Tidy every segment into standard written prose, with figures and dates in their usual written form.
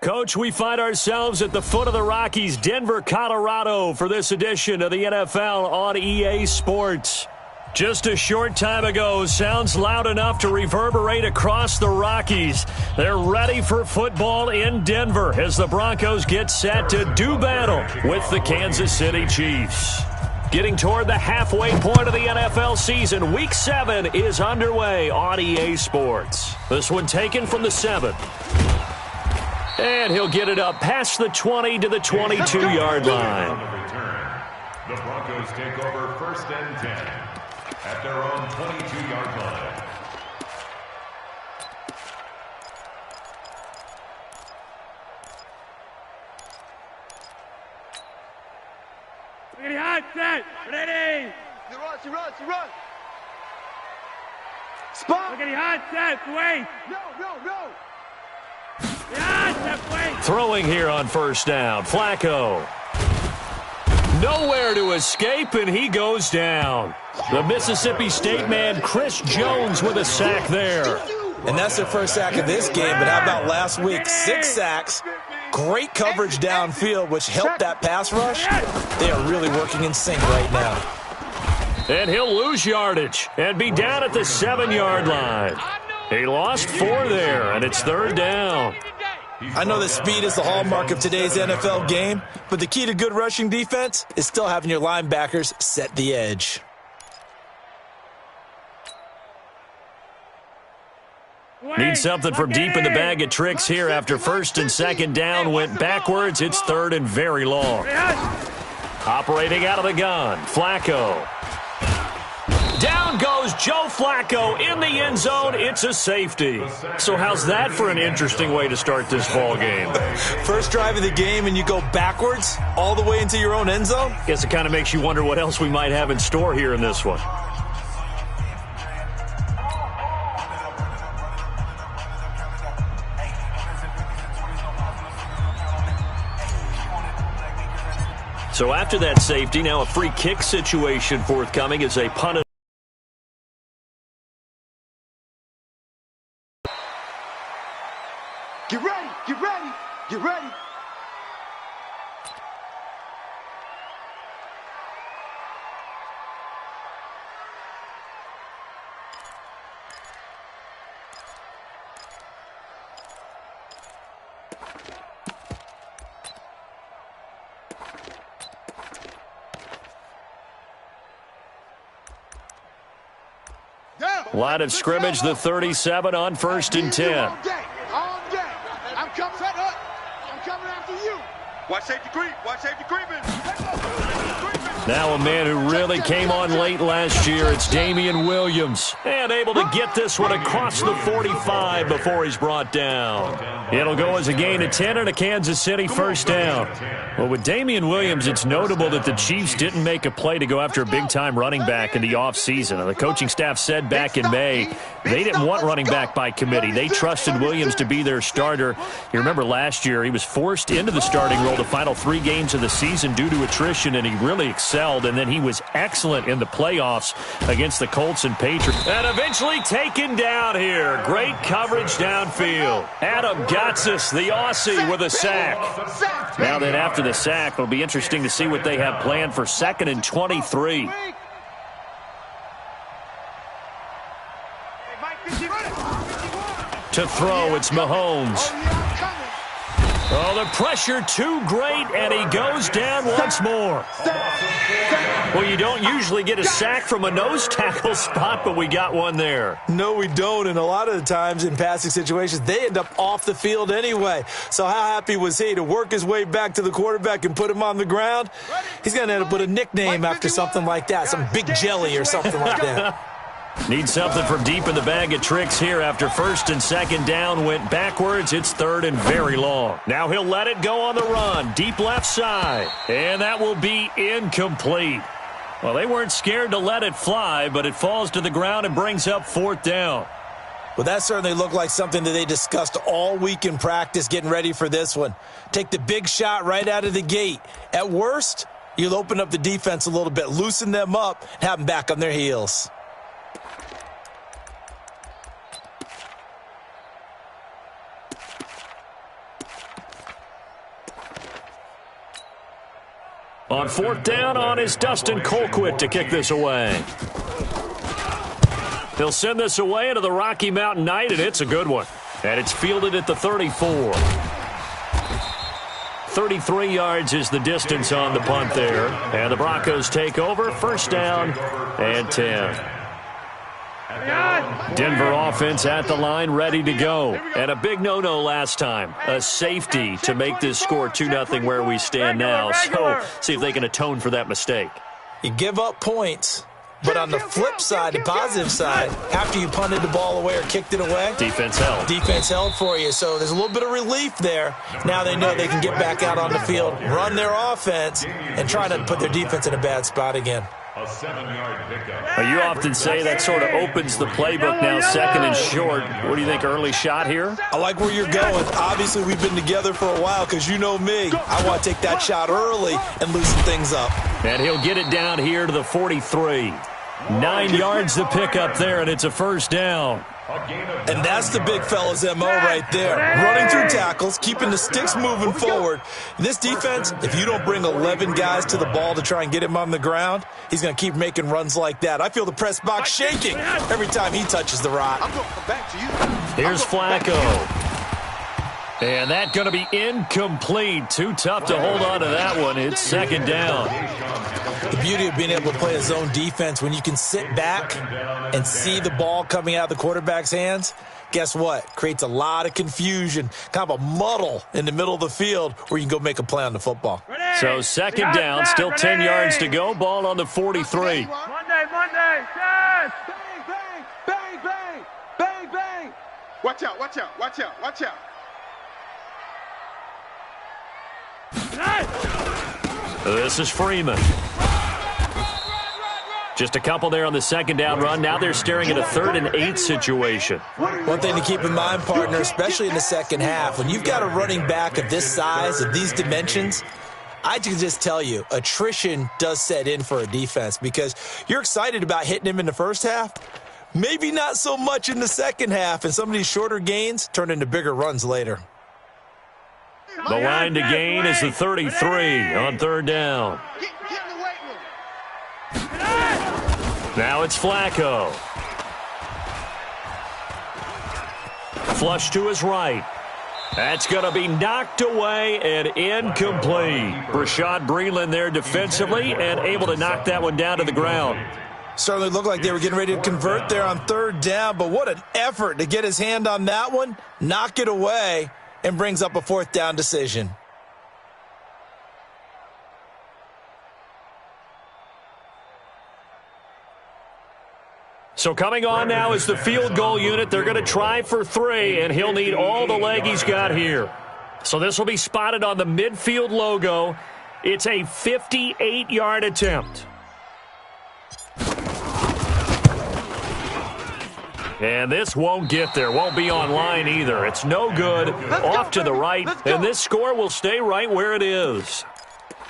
Coach, we find ourselves at the foot of the Rockies, Denver, Colorado, for this edition of the NFL on EA Sports. Just a short time ago, sounds loud enough to reverberate across the Rockies. They're ready for football in Denver as the Broncos get set to do battle with the Kansas City Chiefs. Getting toward the halfway point of the NFL season, Week 7 is underway on EA Sports. This one taken from the 7. And he'll get it up past the 20 to the 22-yard line. The Broncos take over 1st and 10 at their own 22-yard line. Ready, hot, set, ready. She runs. Spot. Look at the hot, set, wait. No. Throwing here on 1st down, Flacco. Nowhere to escape, and he goes down. The Mississippi State man, Chris Jones, with a sack there. And that's their first sack of this game, but how about last week? 6 sacks, great coverage downfield, which helped that pass rush. They are really working in sync right now. And he'll lose yardage and be down at the 7-yard line. He lost 4 there, and it's 3rd down. I know that speed is the hallmark of today's NFL game, but the key to good rushing defense is still having your linebackers set the edge. Need something from deep in the bag of tricks here after 1st and 2nd down went backwards. It's 3rd and very long. Operating out of the gun, Flacco. Down goes Joe Flacco in the end zone. It's a safety. So how's that for an interesting way to start this ball game? First drive of the game and you go backwards all the way into your own end zone? Guess it kind of makes you wonder what else we might have in store here in this one. So after that safety, now a free kick situation forthcoming as they punt it. Get ready. Line of scrimmage, the 37 on 1st and 10. All day. I'm coming after you. Watch safety creeping. Now a man who really came on late last year, it's Damian Williams. And able to get this one across the 45 before he's brought down. It'll go as a gain of 10 and a Kansas City 1st down. Well, with Damian Williams, it's notable that the Chiefs didn't make a play to go after a big-time running back in the offseason. The coaching staff said back in May they didn't want running back by committee. They trusted Williams to be their starter. You remember last year, he was forced into the starting role the final 3 games of the season due to attrition, and he really excelled, and then he was excellent in the playoffs against the Colts and Patriots. And eventually taken down here. Great coverage downfield. Adam Gotsis, the Aussie, with a sack. Now then, after the sack, it'll be interesting to see what they have planned for 2nd and 23. To throw, it's Mahomes. Oh, the pressure too great, and he goes down once more. Well, you don't usually get a sack from a nose tackle spot, but we got one there. No, we don't, and a lot of the times in passing situations, they end up off the field anyway. So how happy was he to work his way back to the quarterback and put him on the ground? He's going to end up with a nickname after something like that, some Big Jelly or something like that. Need something from deep in the bag of tricks here after 1st and 2nd down went backwards. It's 3rd and very long. Now he'll let it go on the run. Deep left side. And that will be incomplete. Well, they weren't scared to let it fly, but it falls to the ground and brings up 4th down. Well, that certainly looked like something that they discussed all week in practice getting ready for this one. Take the big shot right out of the gate. At worst, you'll open up the defense a little bit, loosen them up, and have them back on their heels. On fourth down on is Dustin Colquitt to kick this away. He'll send this away into the Rocky Mountain Night, and it's a good one. And it's fielded at the 34. 33 yards is the distance on the punt there. And the Broncos take over, first down and 10. Denver offense at the line, ready to go. And a big no-no last time. A safety to make this score 2-0 where we stand now. So see if they can atone for that mistake. You give up points. But on the flip side, the positive side, after you punted the ball away or kicked it away, defense held. Defense held for you. So there's a little bit of relief there. Now they know they can get back out on the field, run their offense, and try not to put their defense in a bad spot again. A 7-yard pickup. You often say that sort of opens the playbook now, second and short. What do you think, early shot here? I like where you're going. Obviously, we've been together for a while because you know me. I want to take that shot early and loosen things up. And he'll get it down here to the 43. 9 yards to pick up there, and it's a first down. And that's the big fella's MO right there. Running through tackles, keeping the sticks moving forward. This defense, if you don't bring 11 guys to the ball to try and get him on the ground, he's going to keep making runs like that. I feel the press box shaking every time he touches the rock. I'm going to come back to you. Here's Flacco. And that's going to be incomplete. Too tough to hold on to that one. It's second down. The beauty of being able to play a zone defense, when you can sit back and see the ball coming out of the quarterback's hands, guess what? Creates a lot of confusion, kind of a muddle in the middle of the field where you can go make a play on the football. So second down, still 10 yards to go. Ball on the 43. Monday, yes! Bang, bang, bang, bang, bang, bang. Watch out, watch out, watch out, watch out. This is Freeman. Just a couple there on the second down run. Now they're staring at a 3rd and 8 situation. One thing to keep in mind, partner, especially in the second half, when you've got a running back of this size, of these dimensions, I can just tell you, attrition does set in for a defense because you're excited about hitting him in the first half. Maybe not so much in the second half, and some of these shorter gains turn into bigger runs later. The line to gain is the 33 on 3rd down. Get in the weight room. Now it's Flacco. Flush to his right. That's going to be knocked away and incomplete. Rashad Breeland there defensively and able to knock that one down to the ground. Certainly looked like they were getting ready to convert there on 3rd down, but what an effort to get his hand on that one, knock it away, and brings up a 4th down decision. So coming on now is the field goal unit. They're going to try for 3, and he'll need all the leg he's got here. So this will be spotted on the midfield logo. It's a 58-yard attempt. And this won't get there. Won't be online either. It's no good. Off to the right, and this score will stay right where it is.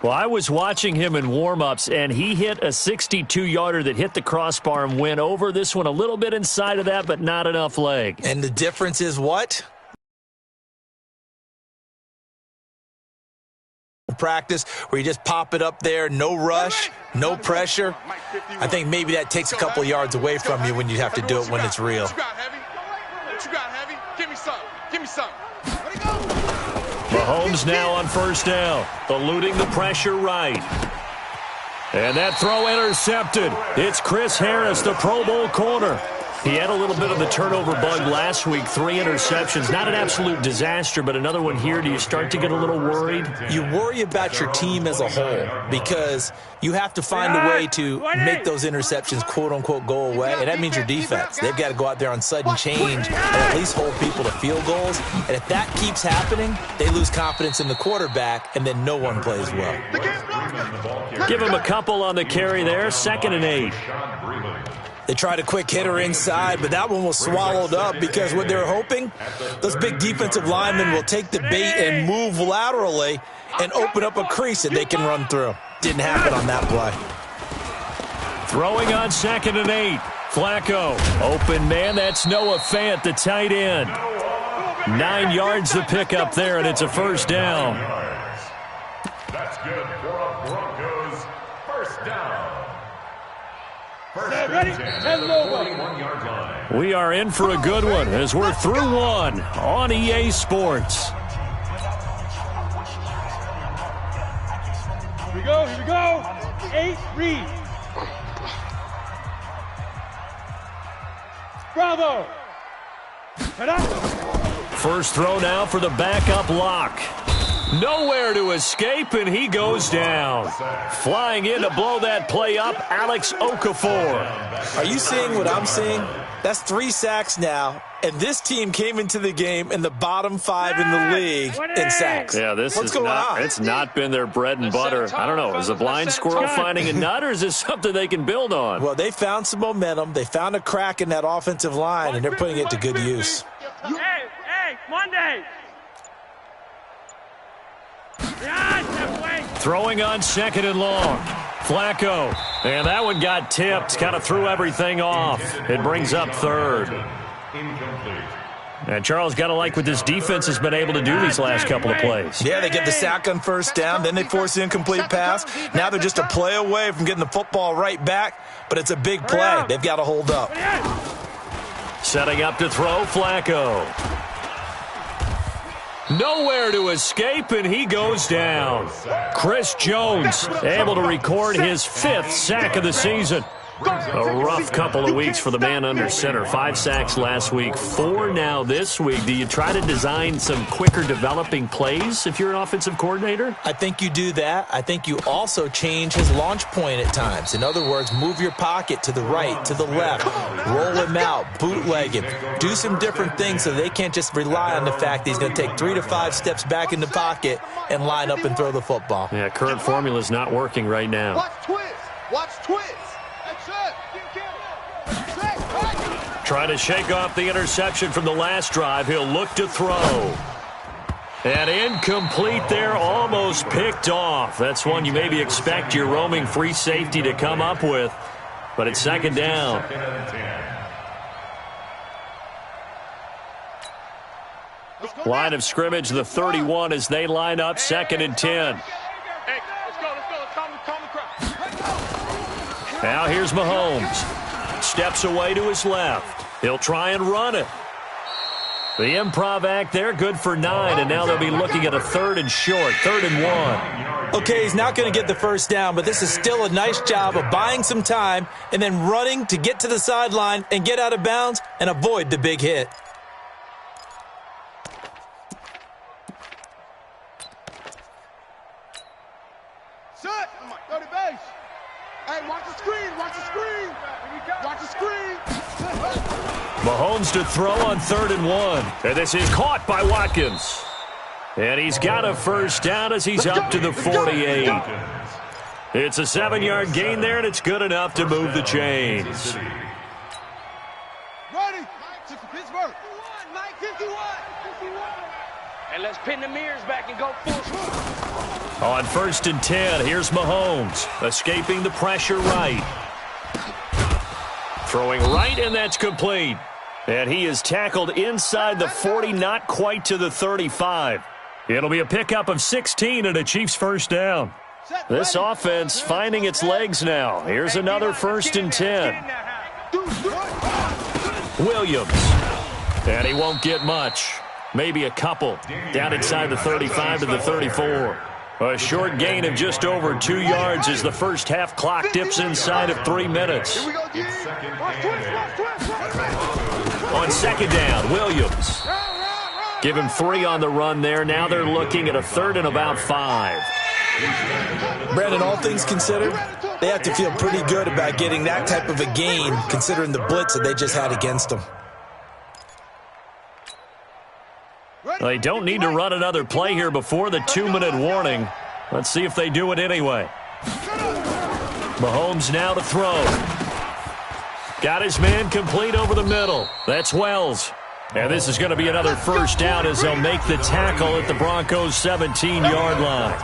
Well, I was watching him in warm-ups, and he hit a 62-yarder that hit the crossbar and went over. This one a little bit inside of that, but not enough leg. And the difference is what? Practice where you just pop it up there, no rush, no pressure. I think maybe that takes a couple yards away from you when you have to do it when it's real. What you got, Heavy? What you got, Heavy? Give me some. Give me some. Mahomes now on first down, eluding the pressure right. And that throw intercepted. It's Chris Harris, the Pro Bowl corner. He had a little bit of the turnover bug last week, 3 interceptions. Not an absolute disaster, but another one here. Do you start to get a little worried? You worry about your team as a whole because you have to find a way to make those interceptions, quote-unquote, go away, and that means your defense. They've got to go out there on sudden change and at least hold people to field goals, and if that keeps happening, they lose confidence in the quarterback, and then no one plays well. Give him a couple on the carry there, 2nd and 8. They tried a quick hitter inside, but that one was swallowed up because what they're hoping, those big defensive linemen will take the bait and move laterally and open up a crease that they can run through. Didn't happen on that play. Throwing on 2nd and 8. Flacco, open man, that's Noah Fant, the tight end. 9 yards to pick up there, and it's a first down. That's good for a Bronco Ready? And low. 41-yard line. We are in for a good one as we're through one on EA Sports. Here we go, here we go. 8, read. Bravo. Head up. First throw now for the backup lock. Nowhere to escape, and he goes down. Flying in to blow that play up, Alex Okafor. Are you seeing what I'm seeing? That's 3 sacks now, and this team came into the game in the bottom 5 in the league in sacks. Yeah, What's going on? It's not been their bread and butter. I don't know. Is a blind squirrel finding a nut, or is this something they can build on? Well, they found some momentum. They found a crack in that offensive line, and they're putting it to good use. Hey, Monday. Throwing on 2nd and long. Flacco. And that one got tipped. Kind of threw everything off. It brings up 3rd. Incomplete. And Charles, got to like what this defense has been able to do these last couple of plays. Yeah, they get the sack on first down, then they force the incomplete pass. Now they're just a play away from getting the football right back, but it's a big play. They've got to hold up. Setting up to throw, Flacco. Nowhere to escape, and he goes down. Chris Jones able to record his 5th sack of the season. A rough couple of weeks for the man under center. 5 sacks last week, 4 now this week. Do you try to design some quicker developing plays if you're an offensive coordinator? I think you do that. I think you also change his launch point at times. In other words, move your pocket to the right, to the left, roll him out, bootleg him. Do some different things so they can't just rely on the fact that he's going to take 3 to 5 steps back in the pocket and line up and throw the football. Yeah, current formula is not working right now. Watch twist. Watch twist. Trying to shake off the interception from the last drive. He'll look to throw. And incomplete there, almost picked off. That's one you maybe expect your roaming free safety to come up with. But it's 2nd down. Line of scrimmage, the 31 as they line up 2nd and 10. Hey, let's go. Let's calm the crowd. Now here's Mahomes. Steps away to his left. He'll try and run it. The improv act there, good for 9, and now they'll be looking at a 3rd and short, 3rd and 1. Okay, he's not going to get the first down, but this is still a nice job of buying some time and then running to get to the sideline and get out of bounds and avoid the big hit. Set. Go to base. Hey, watch the screen. Watch the screen. Watch the screen. Mahomes to throw on 3rd and 1. And this is caught by Watkins. And he's got a first down as he's up to the 48. It's a 7-yard gain there, and it's good enough to move the chains. Ready. Pittsburgh. 51. And let's pin the mirrors back and go full swing. On 1st and 10, here's Mahomes, escaping the pressure right. Throwing right, and that's complete. And he is tackled inside the 40, not quite to the 35. It'll be a pickup of 16 and a Chiefs first down. This offense finding its legs now. Here's another 1st and 10. Williams. And he won't get much. Maybe a couple. Down inside the 35 to the 34. A short gain of just over 2 yards as the first half clock dips inside of 3 minutes. On 2nd down, Williams. Give him 3 on the run there. Now they're looking at a 3rd and about 5. Brandon, all things considered, they have to feel pretty good about getting that type of a gain considering the blitz that they just had against them. They don't need to run another play here before the 2-minute warning. Let's see if they do it anyway. Mahomes now to throw. Got his man complete over the middle. That's Wells. And this is going to be another first down as they'll make the tackle at the Broncos' 17-yard line.